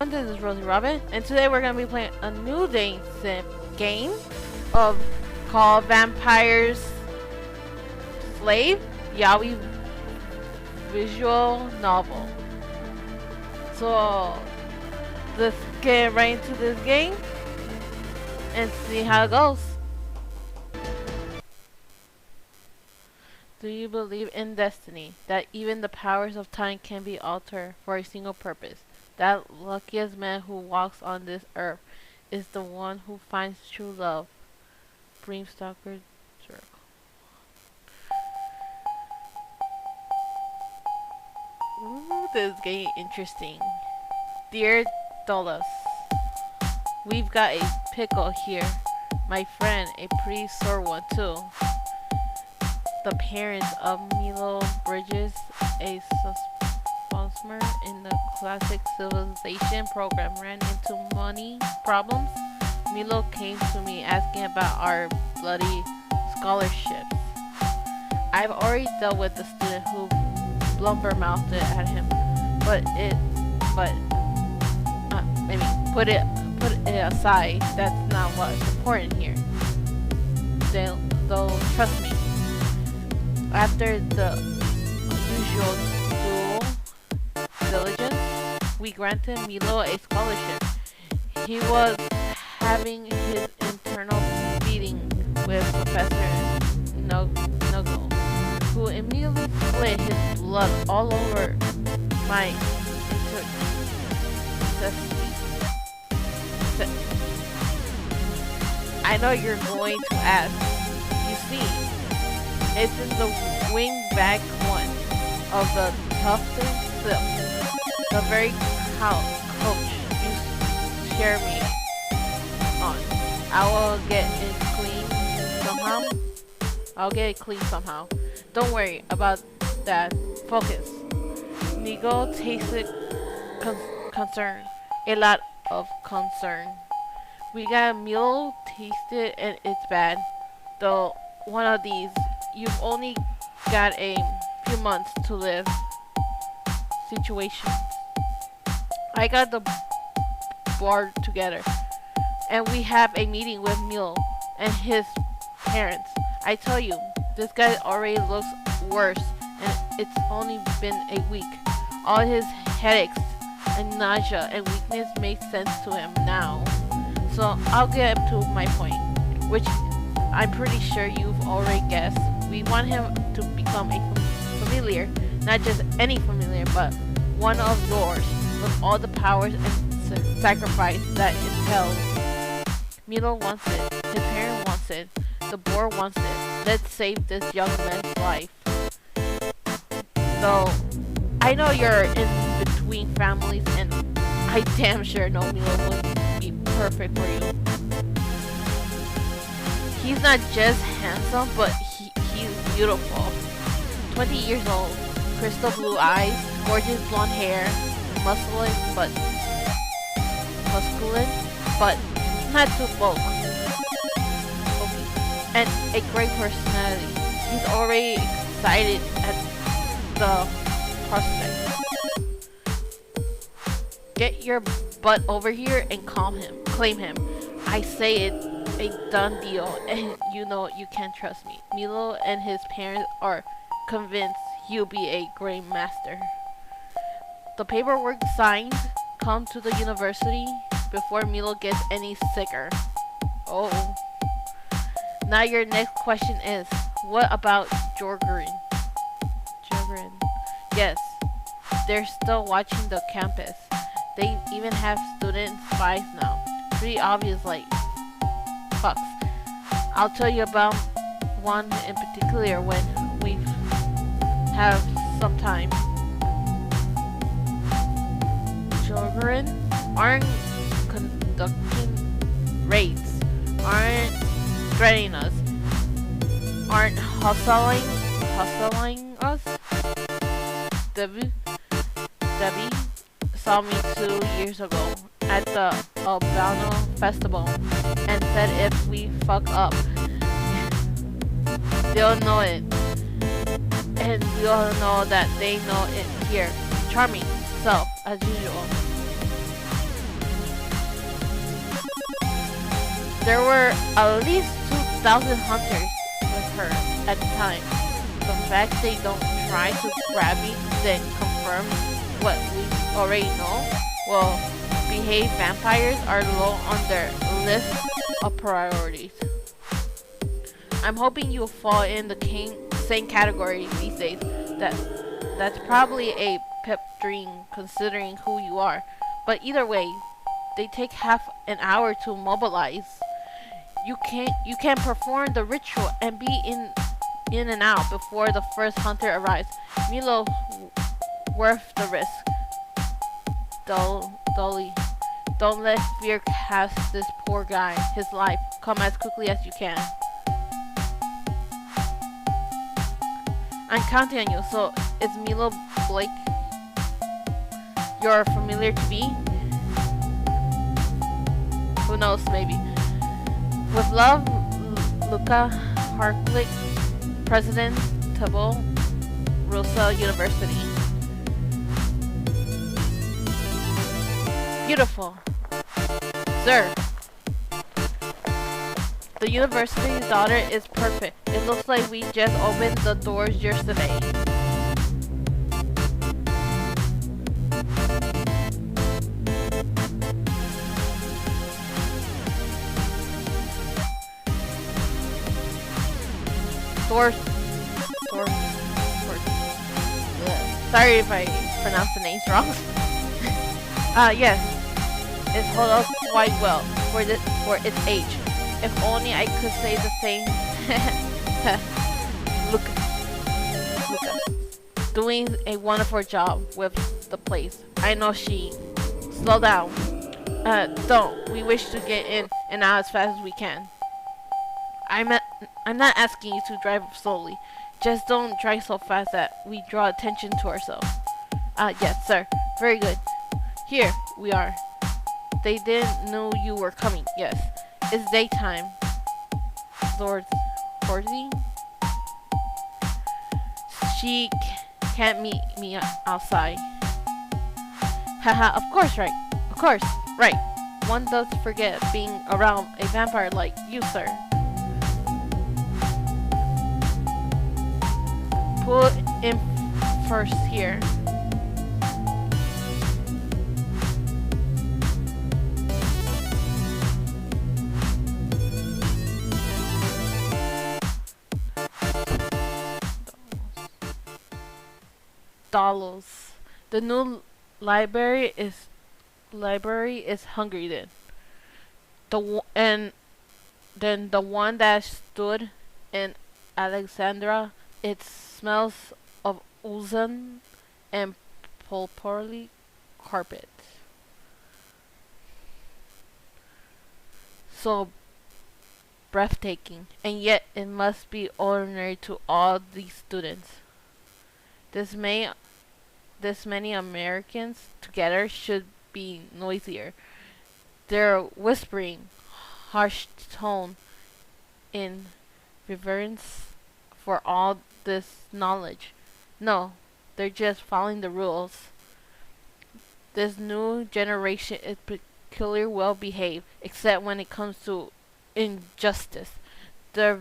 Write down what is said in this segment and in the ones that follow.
This is Rosie Robin, and today we're going to be playing a new dating sim game of called Vampires Slave Yaoi visual novel. So let's get right into this game and see how it goes. Do you believe in destiny, that even the powers of time can be altered for a single purpose? That luckiest man who walks on this earth is the one who finds true love. Dreamstalker Circle. Ooh, this is getting interesting. Dear Dollars, we've got a pickle here. My friend, a pretty sore one too. The parents of Milo Bridges, a sponsor in the classic civilization program, ran into money problems. Milo came to me asking about our bloody scholarships. I've already dealt with the student who blubbermouthed it at him, put it aside. That's not what's important here. They'll trust me. After the usual due diligence, we granted Milo a scholarship. He was having his internal meeting with Professor Nogo, who immediately split his blood all over my I know you're going to ask. You see, it's in the wingback one of the toughest silk. The very coach you share me on. I will get it clean somehow. I'll get it clean somehow. Don't worry about that. Focus. Nigo tasted concern. A lot of concern. We got a meal tasted and it's bad. Though one of these, you've only got a few months to live. Situation. I got the board together, and we have a meeting with Milo and his parents. I tell you, this guy already looks worse, and it's only been a week. All his headaches and nausea and weakness make sense to him now. So I'll get to my point, which I'm pretty sure you've already guessed. We want him to become a familiar, not just any familiar, but one of yours, with all the powers and sacrifice that entails. Milo wants it, his parent wants it, the board wants it. Let's save this young man's life. So, I know you're in between families, and I damn sure know Milo would be perfect for you. He's not just handsome, but he's beautiful. 20 years old, crystal blue eyes, gorgeous blonde hair, muscular but not too bulky, and a great personality. He's already excited at the prospect. Get your butt over here and claim him. I say it's a done deal, and you know you can trust me. Milo and his parents are convinced he'll be a great master. The paperwork signed. Come to the university before Milo gets any sicker. Oh. Now your next question is, what about Jorgren? Yes, they're still watching the campus. They even have student spies now. Pretty obvious, like fucks. I'll tell you about one in particular when we have some time. Children aren't conducting raids, aren't threatening us, aren't hustling us. Debbie saw me 2 years ago at the Albano Festival and said if we fuck up, they'll know it. And we all know that they know it here. Charming. So, as usual. There were at least 2,000 hunters with her at the time. The fact they don't try to grab me then confirms what we already know. Well, behaved vampires are low on their list of priorities. I'm hoping you'll fall in the same category these days. That's probably a pep dream considering who you are. But either way, they take half an hour to mobilize. You can perform the ritual and be in and out before the first hunter arrives. Milo, worth the risk. Dolly, don't let fear cast this poor guy. His life. Come as quickly as you can. I'm counting on you. So, is Milo Blake you're familiar to me? Who knows, maybe. With love, Luca Harklick, President, Tabo, Rosa University. Beautiful. Sir, the university's daughter is perfect. It looks like we just opened the doors yesterday. Doors. Sorry if I pronounced the names wrong. Yes. It holds up quite well for its age. If only I could say the same. Luca. Doing a wonderful job with the place. I know she. Slow down. Don't. We wish to get in and out as fast as we can. I'm not asking you to drive slowly. Just don't drive so fast that we draw attention to ourselves. Yes, sir. Very good. Here we are. They didn't know you were coming. Yes. It's daytime. Lord Horsey? She can't meet me outside. Haha, of course, right. Of course, right. One does forget being around a vampire like you, sir. Put in first here. Dollars. The new library is hungry then. And then the one that stood in Alexandra, it smells of ozone and potpourri carpet. So breathtaking, and yet it must be ordinary to all these students. This many Americans together should be noisier. Their whispering, harsh tone in reverence for all this knowledge. No, they're just following the rules. This new generation is peculiarly well behaved, except when it comes to injustice. Their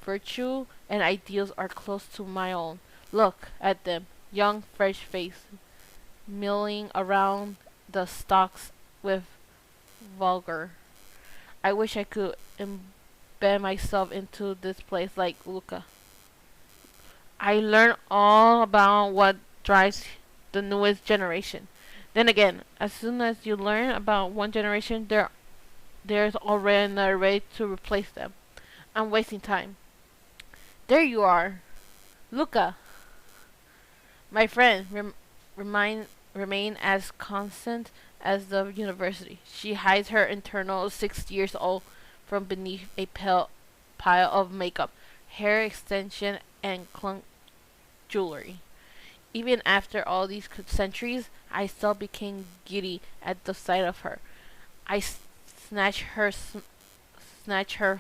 virtue and ideals are close to my own. Look at them, young, fresh face, milling around the stocks with vulgar. I wish I could embed myself into this place like Luca. I learned all about what drives the newest generation. Then again, as soon as you learn about one generation, there's already another way to replace them. I'm wasting time. There you are, Luca. My friend remain as constant as the university. She hides her internal 6 years old from beneath a pale pile of makeup, hair extension, and clunk jewelry. Even after all these centuries, I still became giddy at the sight of her. I snatch her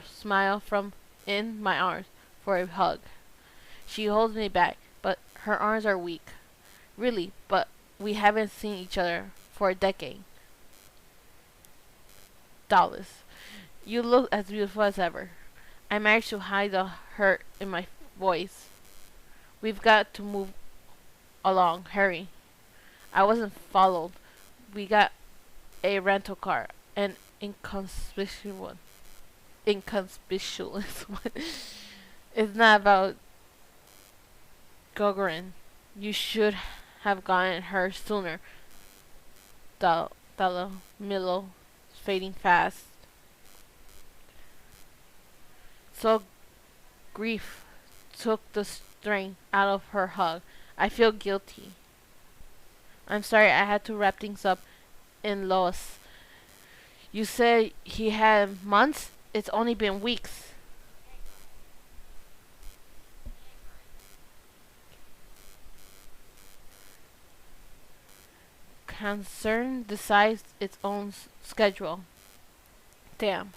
smile from in my arms for a hug. She holds me back, but her arms are weak. Really, but we haven't seen each other for a decade. Dallas, You look as beautiful as ever. I managed to hide the hurt in my voice. We've got to move along. Hurry. I wasn't followed. We got a rental car. An inconspicuous one. Inconspicuous one. It's not about Gagarin. You should have gotten her sooner. Dalla Milo fading fast. So grief took the strength out of her hug. I feel guilty. I'm sorry I had to wrap things up in Lois. You said he had months? It's only been weeks. Concern decides its own schedule. Damn.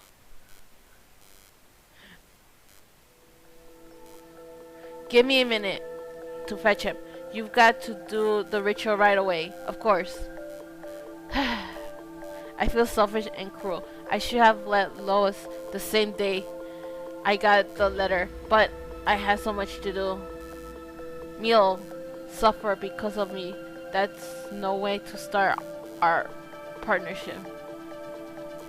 Give me a minute to fetch him. You've got to do the ritual right away. Of course. I feel selfish and cruel. I should have let Lois the same day I got the letter, but I had so much to do. Me'll suffer because of me. That's no way to start our partnership.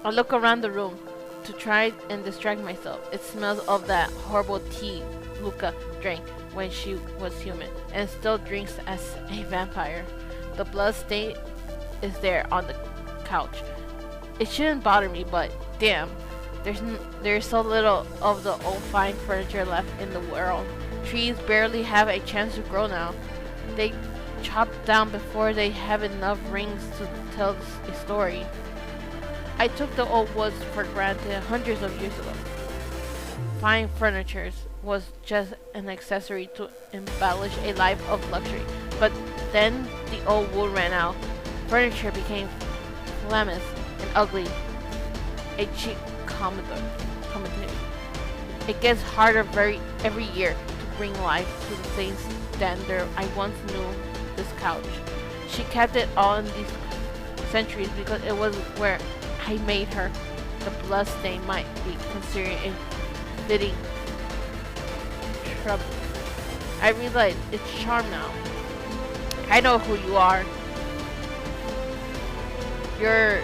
I look around the room to try and distract myself. It smells of that horrible tea Luca drank when she was human, and still drinks as a vampire. The blood stain is there on the couch. It shouldn't bother me, but damn, there's so little of the old fine furniture left in the world. Trees barely have a chance to grow now. They chop down before they have enough rings to tell a story. I took the old woods for granted hundreds of years ago. Fine furniture was just an accessory to embellish a life of luxury. But then the old wood ran out. Furniture became flammus and ugly. A cheap commodity. It gets harder every year to bring life to the same standard I once knew this couch. She kept it all in these centuries because it was where I made her. The blood stain might be considered a fitting trouble. I realize its charm now. I know who you are. You're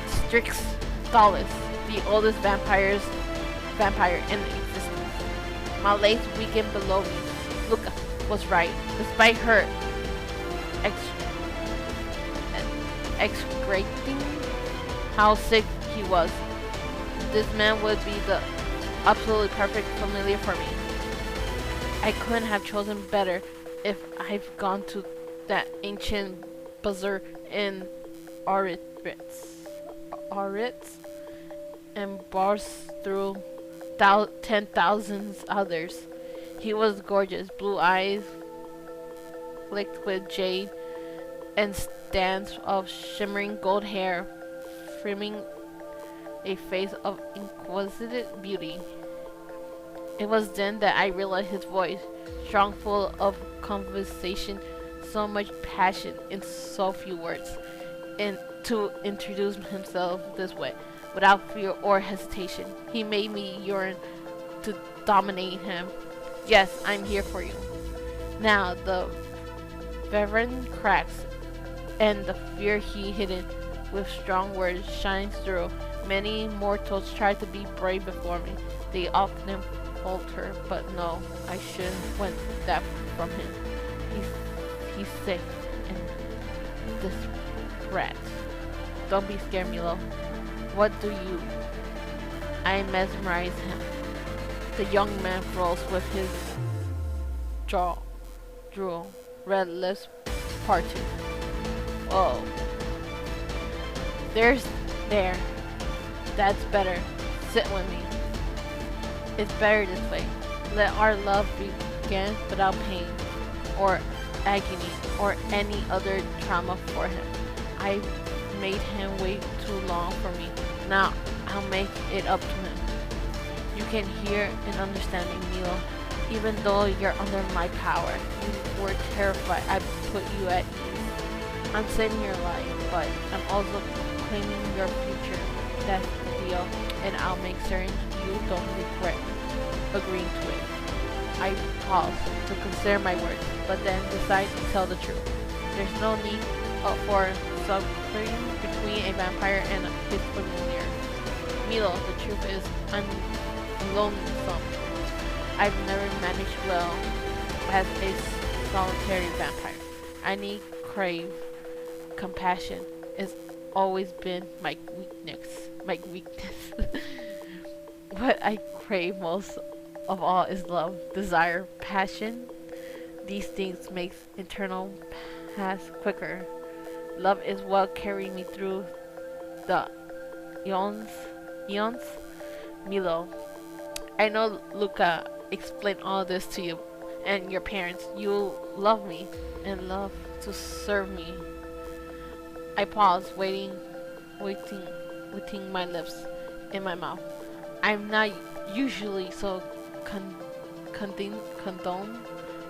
Strix Thalis, the oldest vampire in existence. My legs weakened below me. Luca was right. Despite her excreting how sick he was, this man would be the absolutely perfect familiar for me. I couldn't have chosen better if I've gone to that ancient bazaar in Auritz and browsed through 10,000 others. He was gorgeous, blue eyes flecked with jade and stands of shimmering gold hair, framing a face of exquisite beauty. It was then that I realized his voice, strong, full of conversation, so much passion in so few words, and to introduce himself this way, without fear or hesitation. He made me yearn to dominate him. Yes, I'm here for you. Now the veteran cracks and the fear he hidden with strong words shines through. Many mortals try to be brave before me. They often falter, but no, I shouldn't want that from him. He's sick and desperate. Don't be scared, Milo. What do you? I mesmerize him. The young man froze with his jaw, drool, red lips parted. Oh, there. That's better. Sit with me. It's better this way. Let our love begin without pain, or agony, or any other trauma for him. I made him wait too long for me. Now I'll make it up to him. You can hear and understand me, Milo. Even though you're under my power, you were terrified I put you at ease. I'm saving your life, but I'm also claiming your future. That's the deal, and I'll make certain you don't regret agreeing to it. I pause to consider my words, but then decide to tell the truth. There's no need for suffering between a vampire and his familiar. Milo, the truth is, I'm lonesome. I've never managed well as a solitary vampire. I need crave compassion. It's always been my weakness. What I crave most of all is love, desire, passion. These things make eternal pass quicker. Love is what carried me through the eons. Milo, I know Luca explained all this to you and your parents. You love me and love to serve me. I pause, waiting my lips in my mouth. I'm not usually so condoned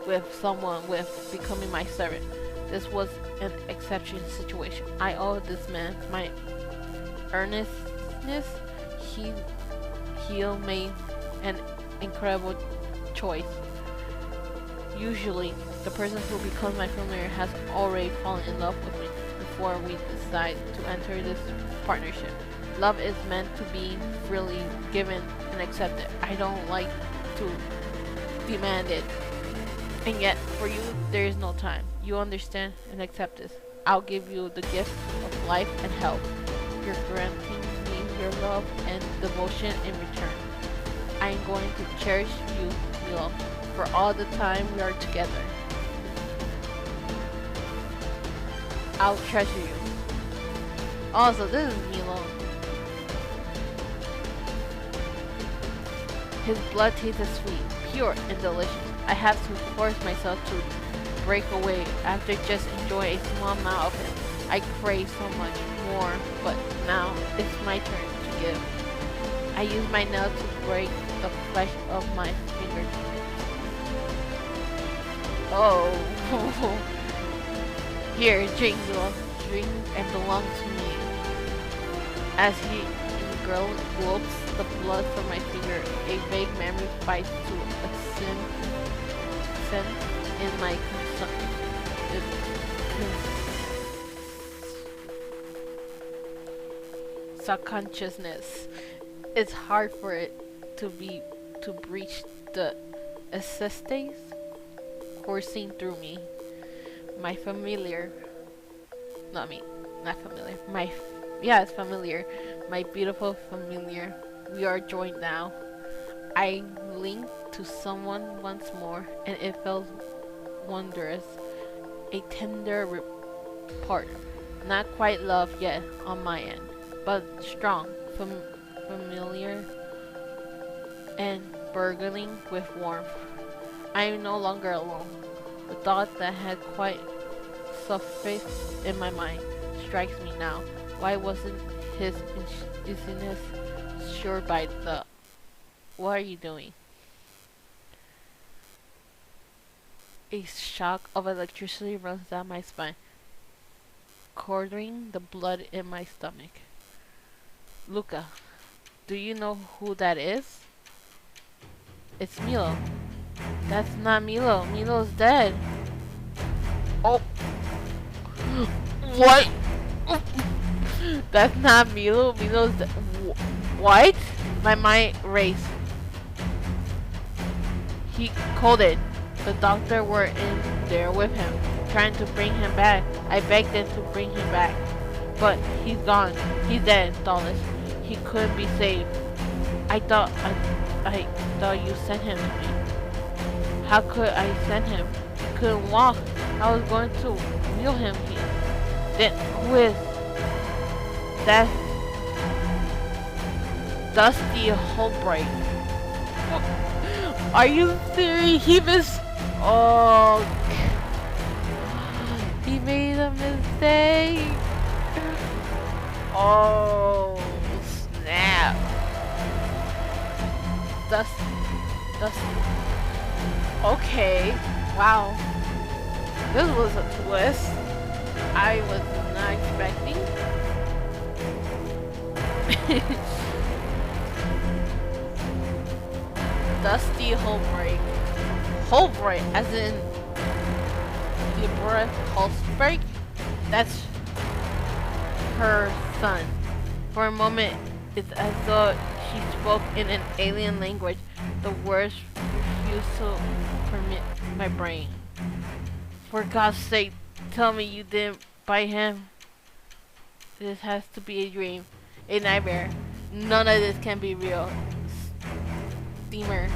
with someone with becoming my servant. This was an exception situation. I owe this man my earnestness. He made an incredible choice. Usually, the person who becomes my familiar has already fallen in love with me before we decide to enter this partnership. Love is meant to be freely given and accepted. I don't like to demand it. And yet, for you, there is no time. You understand and accept this. I'll give you the gift of life and health. You're granting me your love and devotion in return. I am going to cherish you, Milo, for all the time we are together. I'll treasure you. Also, this is Milo. His blood tasted sweet, pure, and delicious. I have to force myself to break away after just enjoying a small amount of him. I crave so much more, but now it's my turn to give. I use my nail to break the flesh of my fingers. Oh. Here, drink, Milo. Drink and belong to me. As he engulfs the blood from my finger, a vague memory fights to ascend in my subconsciousness. It's hard for it to breach the aesthetics coursing through me. My familiar, not familiar. It's familiar. My beautiful familiar. We are joined now. I linked to someone once more, and it felt wondrous. A tender part. Not quite love yet on my end, but strong, familiar, and burgeoning with warmth. I am no longer alone. The thought that had quite surfaced in my mind strikes me now. Why wasn't his dizziness sure by the... What are you doing? A shock of electricity runs down my spine, curdling the blood in my stomach. Luca, do you know who that is? It's Milo. That's not Milo. Milo's dead. Oh. What? That's not Milo. Milo's dead. What? My mind raced. He coded. The doctor were in there with him, trying to bring him back. I begged them to bring him back. But he's gone. He's dead, Dallas. He couldn't be saved. I thought you sent him to me. How could I send him? He couldn't walk. I was going to wheel him here. Then who is that? Dusty Holbright. Are you serious? He Oh, he made a mistake. Oh, snap. Dusty. Okay. Wow. This was a twist I was not expecting. Dusty Holbreak. Holbreak, as in Deborah Holbreak? That's her son. For a moment, it's as though she spoke in an alien language. The words refused to permit my brain. For God's sake, tell me you didn't bite him. This has to be a dream. A nightmare. None of this can be real. Steamer.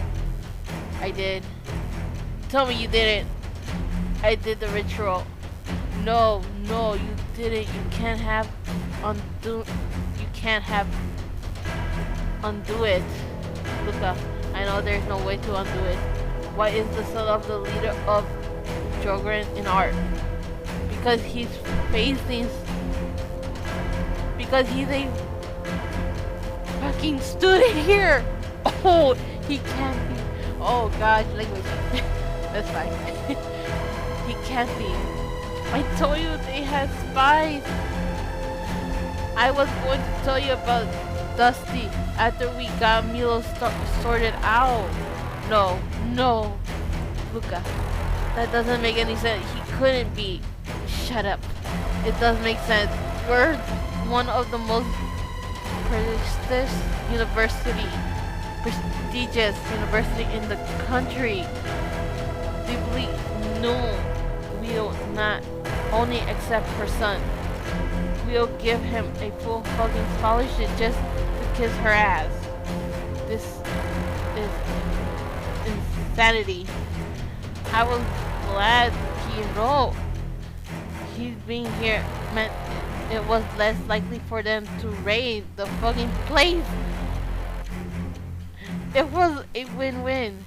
I did. Tell me you didn't. I did the ritual. No, no, you didn't. You can't have undo. You can't have undo it. Luca, I know there's no way to undo it. Why is the son of the leader of Jogren in art? Because he's facing. Because he's a fucking student here. Oh, he can't be. Oh gosh, language. That's fine. He can't be. I told you they had spies. I was going to tell you about Dusty after we got Milo sorted out. No, no. Luca, that doesn't make any sense. He couldn't be. Shut up. It does make sense. We're one of the most prestigious university in the country. Deeply no, we'll not only accept her son, we'll give him a full fucking scholarship just to kiss her ass. This is insanity. I was glad he enrolled. He's being here meant it was less likely for them to raid the fucking place. It was a win-win.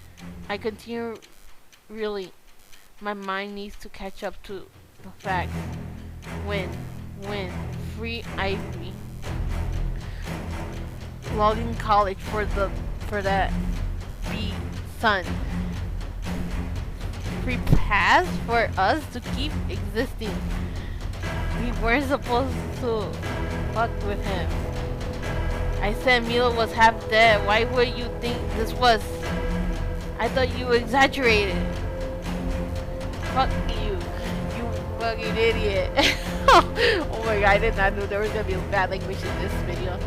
I continue. Really, my mind needs to catch up to the facts. Win, free Ivy. Logging college for that B son. Free pass for us to keep existing. We weren't supposed to fuck with him. I said Milo was half dead. Why would you think this was? I thought you exaggerated. Fuck you. You fucking idiot. Oh my god, I did not know there was gonna be bad language in this video.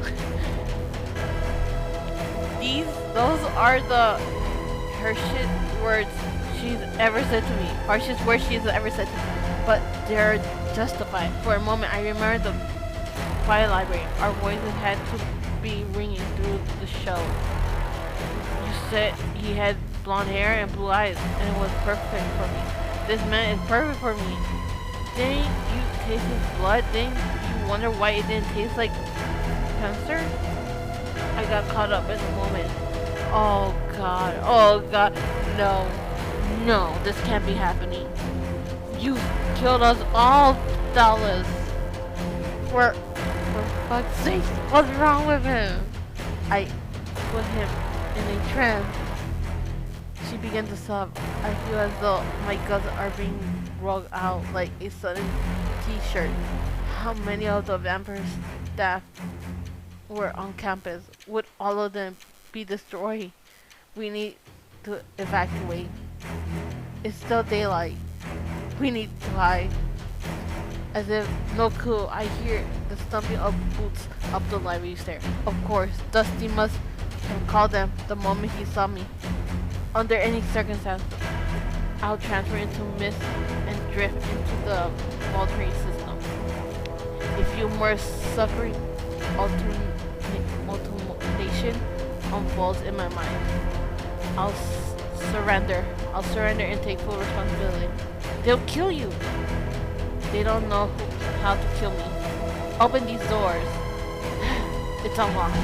Those are the harshest words she's ever said to me. Harshest words she's ever said to me. But they're justified. For a moment, I remember the quiet library. Our voices had to be ringing through the show. You said he had blonde hair and blue eyes, and it was perfect for me. This man is perfect for me. Didn't you taste his blood? Didn't you wonder why it didn't taste like cancer? I got caught up in the moment. Oh god, no, this can't be happening. You killed us all, Dallas. For fuck's sake, what's wrong with him? I put him in a trance. She began to sob. I feel as though my guts are being rolled out like a sudden t-shirt. How many of the vampire staff were on campus? Would all of them be destroyed? We need to evacuate. It's still daylight. We need to hide. As if no clue, I hear the stomping of boots up the library stair. Of course, Dusty must have called them the moment he saw me. Under any circumstance, I'll transfer into mist and drift into the altering system. A few more suffering alternation unfolds in my mind. I'll surrender. I'll surrender and take full responsibility. They'll kill you. They don't know how to kill me. Open these doors. It's unlocked.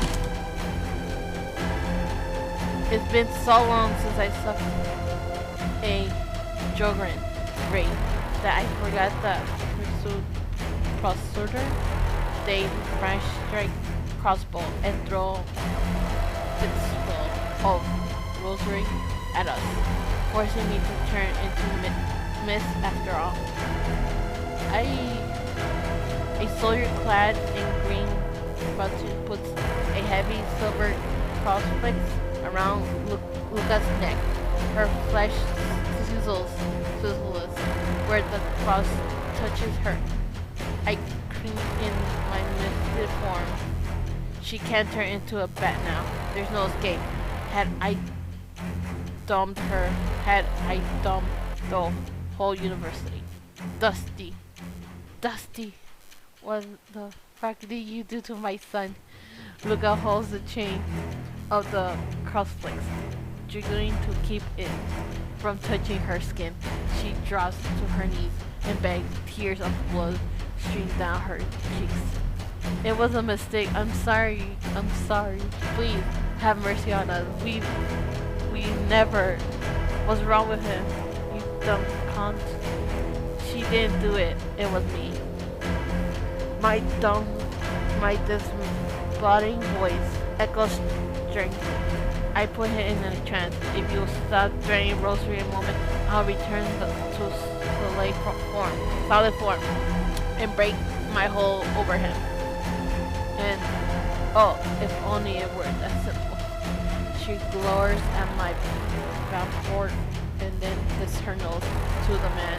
It's been so long since I suffered a Jogren raid that I forgot that Prosuder they French strike crossbow and throw fistful of rosary at us, forcing me to turn into mist after all. A soldier clad in green Button puts a heavy silver crucifix around Luca's neck. Her flesh sizzles where the cross touches her. I cling in my misted form. She can't turn into a bat now. There's no escape. Had I dumped her, had I dumped the whole university. Dusty. What the fuck did you do to my son? Luca holds the chain of the crucifix, jiggling to keep it from touching her skin. She drops to her knees and begs, tears of blood stream down her cheeks. It was a mistake. I'm sorry. Please have mercy on us. We never. What's wrong with him? You dumb cunt. She didn't do it. It was me. My disembodied voice echoes strangely. I put him in a trance. If you stop draining rosary a moment, I'll return to solid form, and break my hold over him. And oh, if only it were that simple. She glowers at my passport and then hits her nose to the man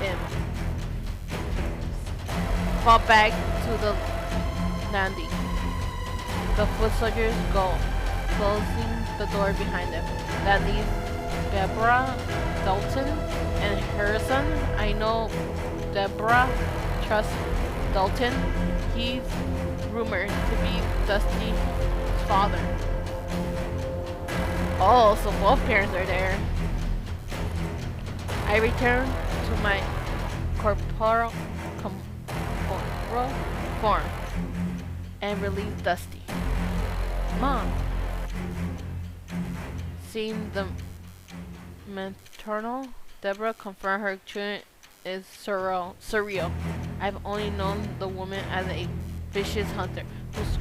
and fall back to the landing. The foot soldiers go, closing the door behind them. That leaves Deborah, Dalton, and Harrison. I know Deborah trusts Dalton. He's rumored to be Dusty's father. Oh, so both parents are there. I return to my corporal form and release Dusty. Mom. Seeing the maternal, Deborah confirmed her children is surreal. I've only known the woman as a vicious hunter whose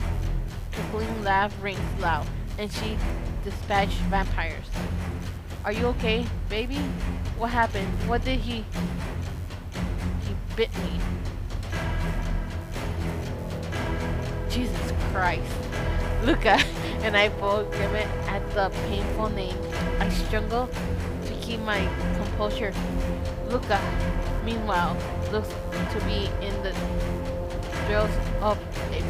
crippling laugh rings loud, and she dispatched vampires. Are you okay, baby? What happened? What did he bit me. Jesus Christ. Luca and I both grimaced at the painful name. I struggle to keep my composure. Luca, meanwhile, looks to be in the throes of a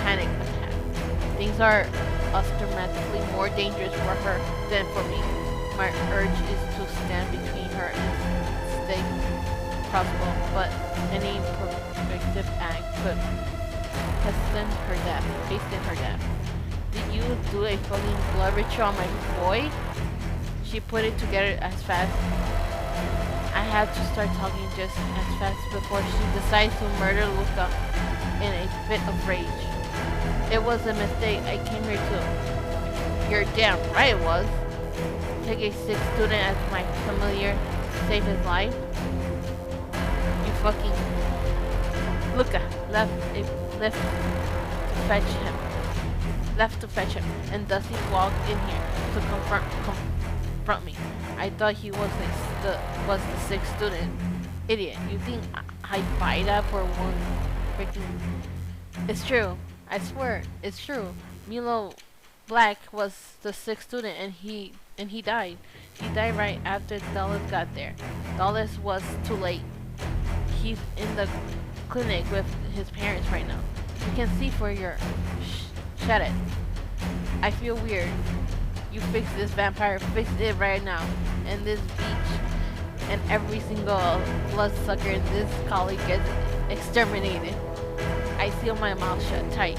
panic attack. Things are astronomically more dangerous for her than for me. My urge is to stand between her and stay possible, but any proactive act could hasten her death. Did you do a fucking blood ritual on my boy? She put it together as fast. I had to start talking just as fast before she decides to murder Luca in a fit of rage. It was a mistake. I came here to. You're damn right it was. Take a sick student as my familiar to save his life. You fucking. Luca left to fetch him, and Dusty walked in here to confront me. I thought he was the sick student. Idiot, you think I'd buy that for one freaking... It's true. I swear, it's true. Milo Black was the sick student, and he died. He died right after Dallas got there. Dallas was too late. He's in the clinic with his parents right now. You can see for your... Shut it. I feel weird. You fix this vampire, fix it right now. And this beach and every single bloodsucker in this college gets exterminated. I seal my mouth shut tight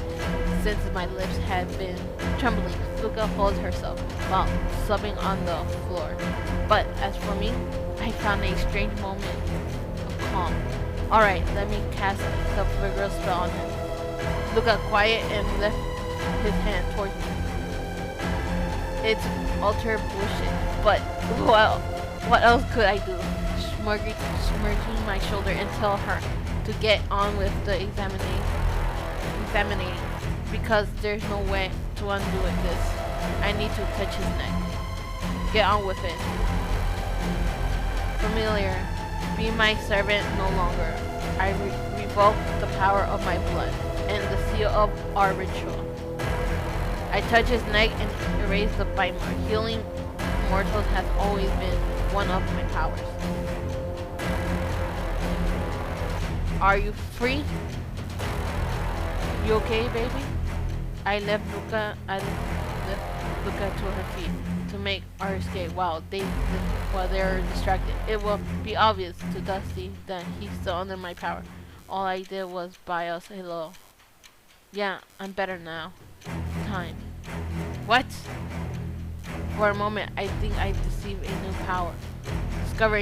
since my lips had been trembling. Luca holds herself while sobbing on the floor. But as for me, I found a strange moment of calm. Alright, let me cast the vigorous spell on him. Luca, quiet and lift his hand towards me. It's utter bullshit, but well, what else could I do? Smirking my shoulder and tell her to get on with the examining, because there's no way to undo this. I need to touch his neck. Get on with it. Familiar, be my servant no longer. I revoke the power of my blood and the seal of our ritual. I touch his neck and erase the bite mark. Healing mortals has always been one of my powers. Are you free? You okay, baby? I left Luca to her feet to make our escape while they're distracted. It will be obvious to Dusty that he's still under my power. All I did was buy us a little. Yeah, I'm better now. Time. What? For a moment, I think I discovered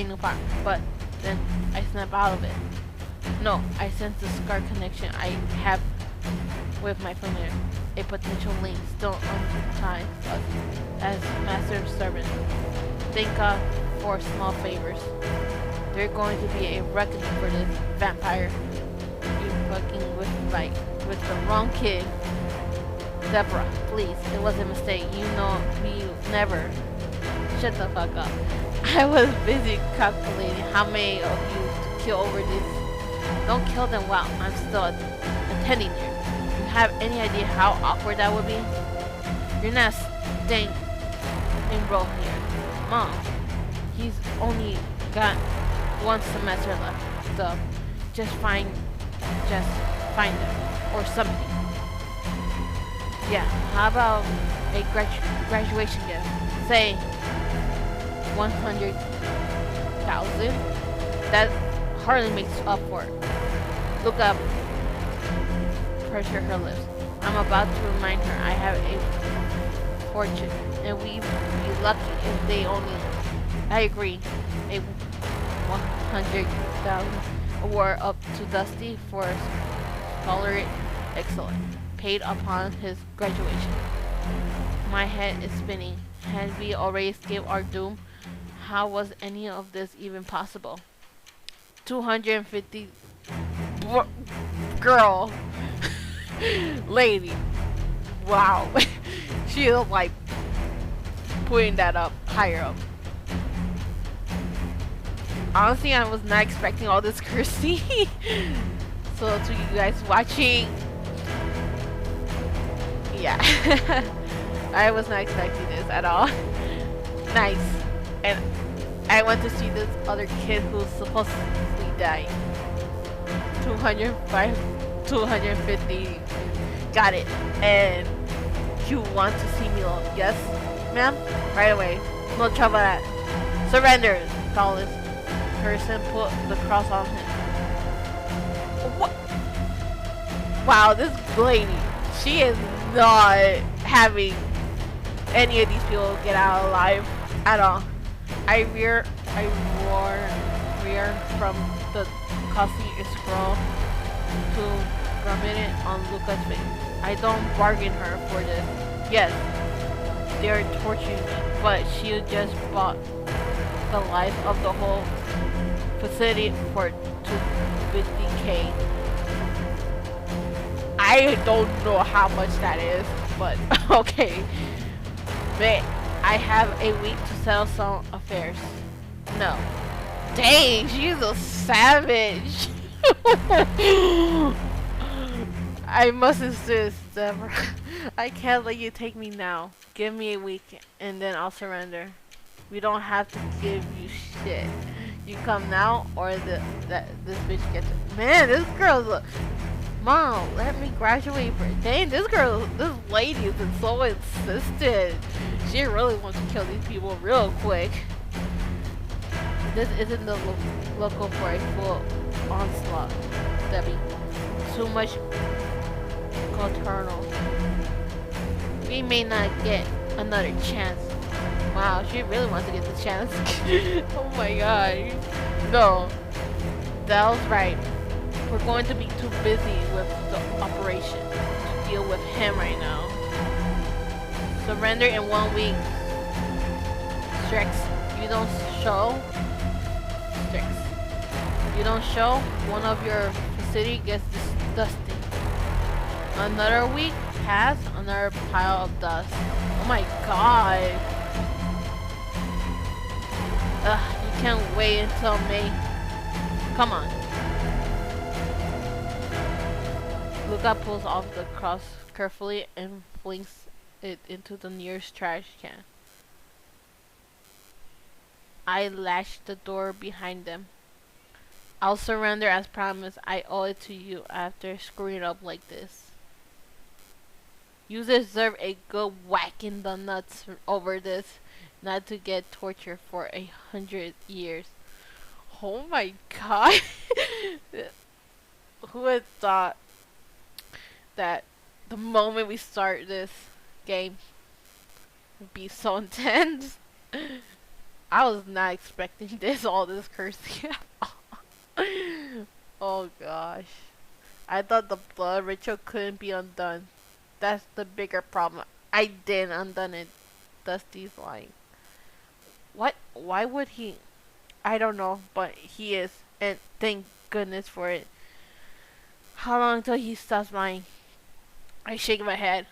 a new power. But then I snap out of it. No, I sense the scar connection I have with my familiar. A potential link still untied us as master and servant. Thank God for small favors. There's going to be a reckoning for this vampire. You fucking with the wrong kid. Deborah, please, it was a mistake. You know me never. Shut the fuck up. I was busy calculating how many of you to kill over this. Don't kill them while I'm still attending there. You have any idea how awkward that would be? You're not staying enrolled here. Mom, he's only got one semester left. So just find them or something. Yeah, how about a graduation gift? Say 100,000. That hardly makes up for it. Look up. Pressure her lips. I'm about to remind her I have a fortune, and we'd be lucky if they only. I agree. A 100,000 award up to Dusty for scholarly excellence, paid upon his graduation. My head is spinning. Had we already escaped our doom? How was any of this even possible? 250. Girl. Lady. Wow. She is like putting that up higher up. Honestly, I was not expecting all this cursing. So to you guys watching, yeah. I was not expecting this at all. Nice. And I went to see this other kid who's supposedly dying. 250. Got it. And you want to see me alone? Yes, ma'am? Right away. No trouble at. Surrender, tallest person put the cross on him. What? Wow, this lady, she is not having any of these people get out alive at all. I roar from the coffee scroll to rubbing it on Luca's face. I don't bargain her for this. Yes, they're torturing me, but she just bought the life of the whole facility for 250K. I don't know how much that is, but okay. But I have a week to settle some affairs. No. Dang, she's a savage. I must insist, Deborah. I can't let you take me now. Give me a week and then I'll surrender. We don't have to give you shit. You come now or this bitch gets it. Man, this girl's Mom, let me graduate for dang, this lady is so insistent. She really wants to kill these people real quick. This isn't the local for a full onslaught, Debbie. Too much collateral. We may not get another chance. Wow, she really wants to get the chance. Oh my god. No. That was right. We're going to be too busy with the operation to deal with him right now. Surrender in 1 week. Strix, you don't show. Strix, you don't show. One of your facility gets dusty. Another week pass. Another pile of dust. Oh my god. You can't wait until May. Come on. Luca pulls off the cross carefully and flings it into the nearest trash can. I latch the door behind them. I'll surrender as promised. I owe it to you after screwing up like this. You deserve a good whack in the nuts over this, not to get tortured for 100 years. Oh my god. Who had thought that the moment we start this game would be so intense? I was not expecting all this cursing. Oh gosh. I thought the blood ritual couldn't be undone. That's the bigger problem. I didn't undone it. Dusty's lying. What? Why would he? I don't know, but he is. And thank goodness for it. How long until he stops lying? I shake my head.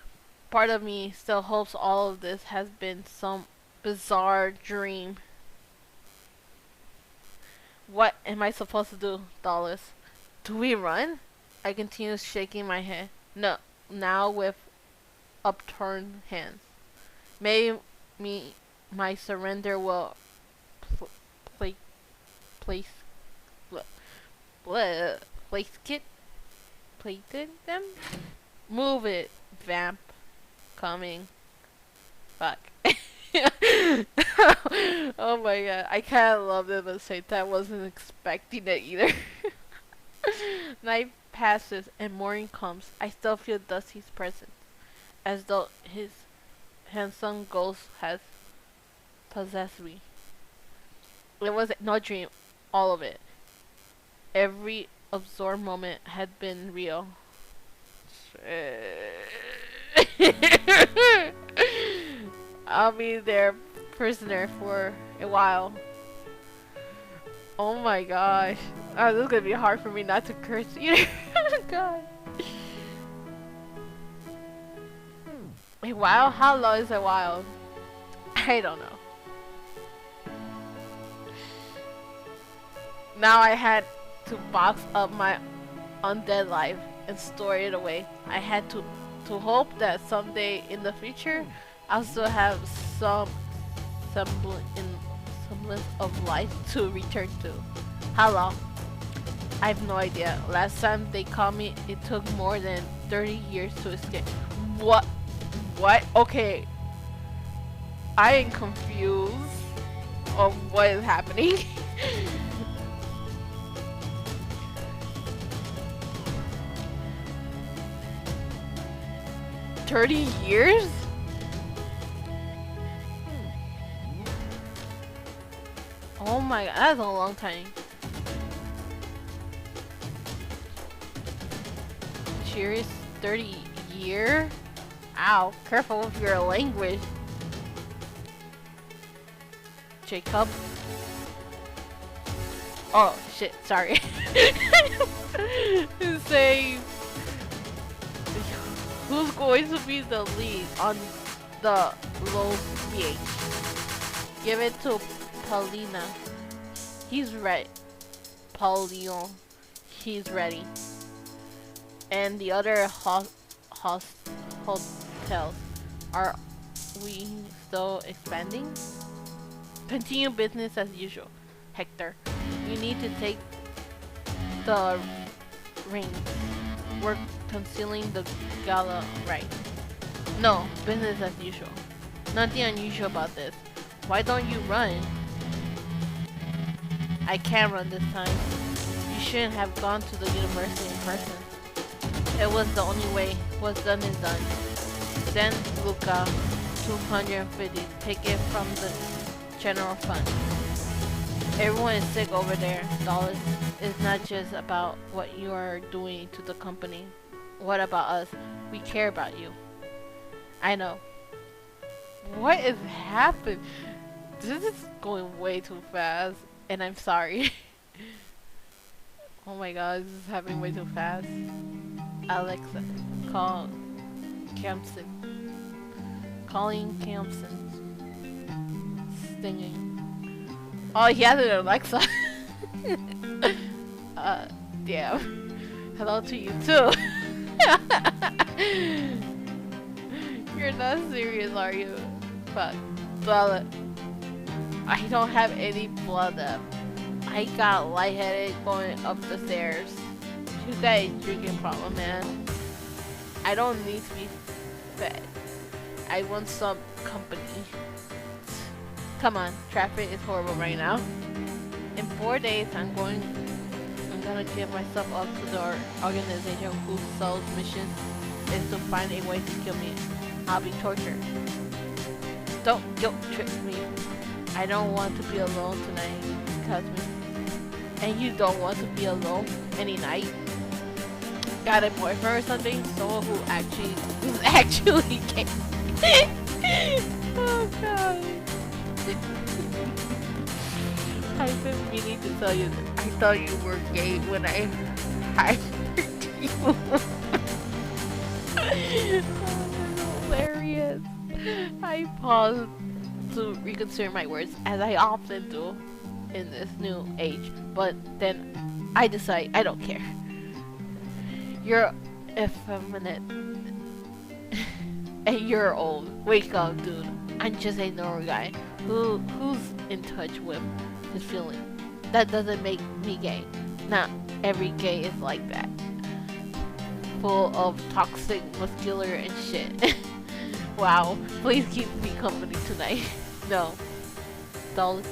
Part of me still hopes all of this has been some bizarre dream. What am I supposed to do, Dallas? Do we run? I continue shaking my head. No, now with upturned hands. Maybe my surrender will place plated them. Move it, vamp. Coming. Fuck. Oh my god, I kinda love it, but say that wasn't expecting it either. Night passes and morning comes. I still feel Dusty's presence, as though his handsome ghost has possessed me. It was no dream, all of it. Every absorbed moment had been real. I'll be their prisoner for a while. Oh my gosh. Oh, this is gonna be hard for me not to curse either. God. A while? How long is a while? I don't know. Now I had to box up my undead life and store it away. I had to hope that someday in the future I'll still have some semblance of life to return to. How long? I have no idea. Last time they caught me, it took more than 30 years to escape. What? What? Okay. I am confused of what is happening. 30 years? Oh my god, that's a long time. Serious? 30 year? Ow, careful with your language. Jacob? Oh shit, sorry. Say, who's going to be the lead on the low PH? Give it to Paulina. He's ready. Paulion. He's ready. And the other hotels, are we still expanding? Continue business as usual. Hector, you need to take the ring. We're concealing the gala, right? No, business as usual. Nothing unusual about this. Why don't you run? I can't run this time. You shouldn't have gone to the university in person. It was the only way. What's done is done. Send Luca 250. Take it from the general fund. Everyone is sick over there. Dollars. It's not just about what you are doing to the company. What about us? We care about you. I know. What is happening? This is going way too fast. And I'm sorry. Oh my god, this is happening way too fast. Alexa, call Campson. Calling Campson. Stinging. Oh, he has an Alexa. Damn. Hello to you too. You're not serious, are you? But, well, I don't have any blood left. I got lightheaded going up the stairs. You got a drinking problem, man. I don't need to be fed. I want some company. Come on, traffic is horrible right now. In 4 days, I'm gonna give myself up to the organization whose sole mission is to find a way to kill me. I'll be tortured. Don't guilt trip me. I don't want to be alone tonight, Cosme. And you don't want to be alone any night. Got a boyfriend or something? Someone who's actually gay. Oh god. I've been meaning to tell you that I thought you were gay when I hired you. Oh, hilarious. I paused to reconsider my words, as I often do in this new age, but then I decide I don't care. You're effeminate and you're old. Wake up, dude. I'm just a normal guy who's in touch with his feelings. That doesn't make me gay. Not every gay is like that. Full of toxic, muscular, and shit. Wow. Please keep me company tonight. No. Darling,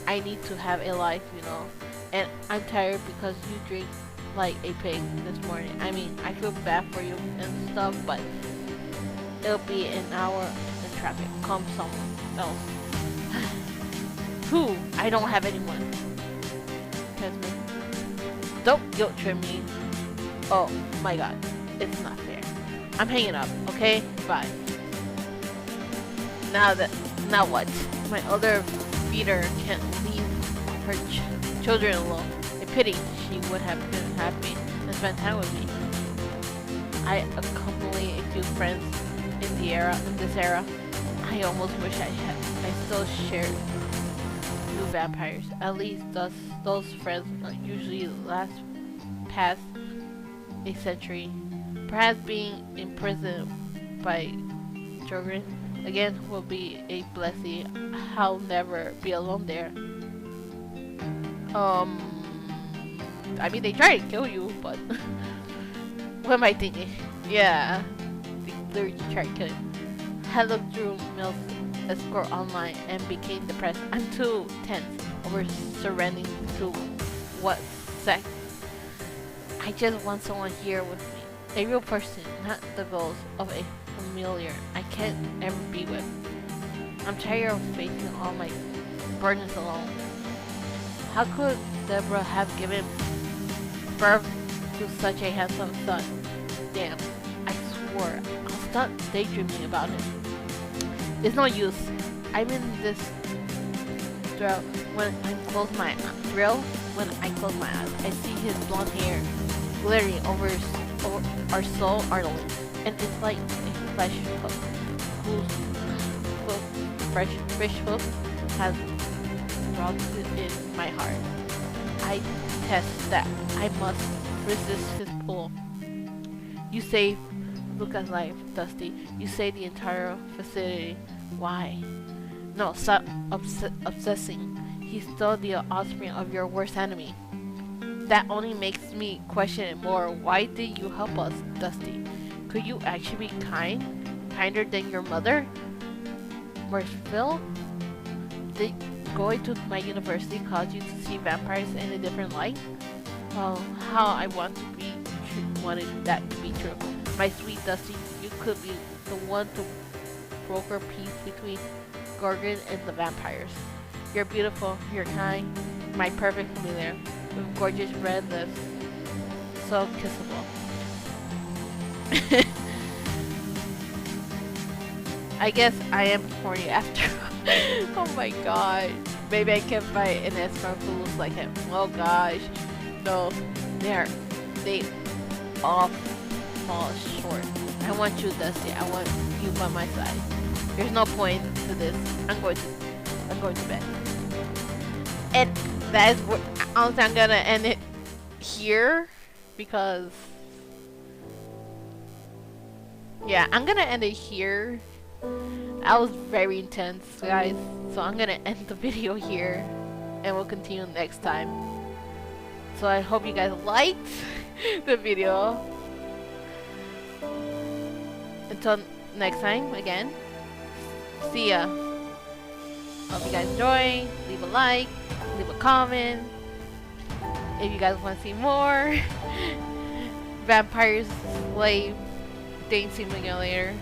I need to have a life, you know. And I'm tired because you drink like a pig this morning. I mean, I feel bad for you and stuff, but it'll be an hour in traffic. Come someone else. Who? I don't have anyone. Don't guilt trip me. Oh my god. It's not fair. I'm hanging up, okay? Bye. Now what? My other feeder can't leave her children alone. A pity. She would have been happy and spent time with me. I accompany a few friends in this era. I almost wish I still shared new vampires. At least those friends usually last past a century. Perhaps being imprisoned by children again will be a blessing. I'll never be alone there. I mean, they try to kill you, but what am I thinking? Yeah, they literally try to kill you. I looked through Mill's escort online and became depressed. I'm too tense over surrendering to what sex. I just want someone here with me. A real person, not the ghost of a familiar I can't ever be with. I'm tired of facing all my burdens alone. How could Deborah have given birth to such a handsome son? Damn, I swore I'll stop daydreaming about him. It's no use. I'm in this thrill when I close my eyes. I see his blonde hair glittering over our soul ardently, and it's like a flesh hook whose fish hook has rotted in my heart. I test that I must resist his pull. You saved Luca's life, Dusty. You saved the entire facility. Why? No, stop obsessing. He's still the offspring of your worst enemy. That only makes me question it more. Why did you help us, Dusty? Could you actually be kinder than your mother? Phil? Did going to my university cause you to see vampires in a different light? Oh, how I wanted that to be true. My sweet Dusty, you could be the one to broker peace between Gorgon and the vampires. You're beautiful, you're kind, my perfect familiar, with gorgeous red lips, so kissable. I guess I am horny after all. Oh my god. Maybe I can fight an escort who looks like him. Oh gosh. No. They all fall short. I want you, Dusty. I want you by my side. There's no point to this. I'm going to bed. And that is where honestly I'm gonna end it here because yeah, I'm gonna end it here. That was very intense, guys. So I'm gonna end the video here, and we'll continue next time. So I hope you guys liked the video. Until next time, again, see ya. Hope you guys enjoy. Leave a like, leave a comment. If you guys want to see more Vampire Slave Dating Simulator.